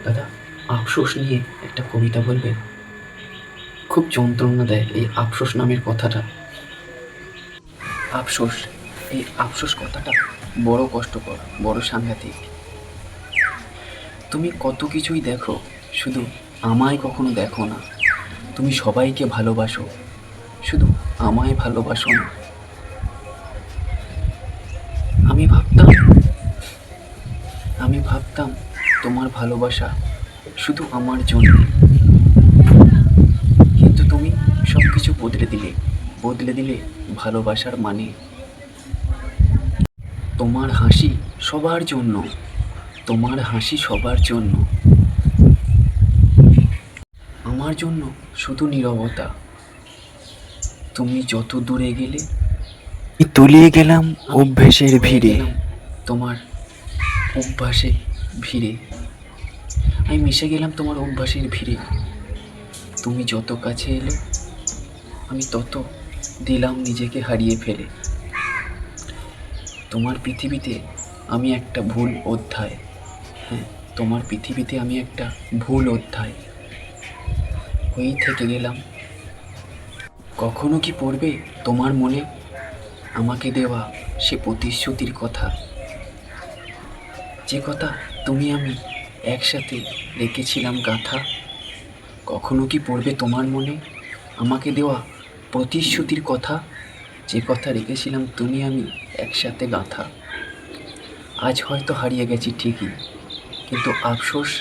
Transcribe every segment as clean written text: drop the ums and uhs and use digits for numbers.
দাদা, আফসোস নিয়ে একটা কবিতা বলবে? খুব যন্ত্রণা দেয় এই আফসোস নামের কথাটা। আফসোস, এই আফসোস কথাটা বড় কষ্টকর, বড় সাংঘাতিক। তুমি কত কিছুই দেখো, শুধু আমায় কখনো দেখো না। তুমি সবাইকে ভালোবাসো, শুধু আমায় ভালোবাসো না। আমি ভাবতাম আমি ভাবতাম তোমার ভালোবাসা শুধু আমার জন্য, কিন্তু তুমি সব কিছু বদলে দিলে ভালোবাসার মানে। তোমার হাসি সবার জন্য, তোমার হাসি সবার জন্য, আমার জন্য শুধু নীরবতা। তুমি যত দূরে গেলে তলিয়ে গেলাম আমি অভ্যেসের হয়ে ভিড়ে। গেলাম তোমার অভ্যাসে ভিড়ে। আমি মিশে গেলাম তোমার অভ্যাসের ভিড়ে। তুমি যত কাছে এলে আমি তত দিলাম নিজেকে হারিয়ে ফেলে। তোমার পৃথিবীতে আমি একটা ভুল অধ্যায়। হ্যাঁ, তোমার পৃথিবীতে আমি একটা ভুল অধ্যায় হয়েই থেকে গেলাম। কখনো কি পড়বে তোমার মনে আমাকে দেওয়া সে প্রতিশ্রুতির কথা, যে কথা তুমি আমি একসাথে রেখেছিলাম গাথা? কখনো কি পড়বে তোমার মনে আমাকে দেওয়া প্রতিশ্রুতির কথা, যে কথা রেখেছিলাম তুমি আমি একসাথে গাথা? আজ হয়তো হারিয়ে গেছি ঠিকই, কিন্তু আফসোস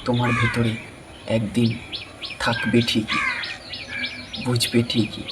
তোমার ভেতরে একদিন থাকবে ঠিকই, বুঝবে ঠিকই।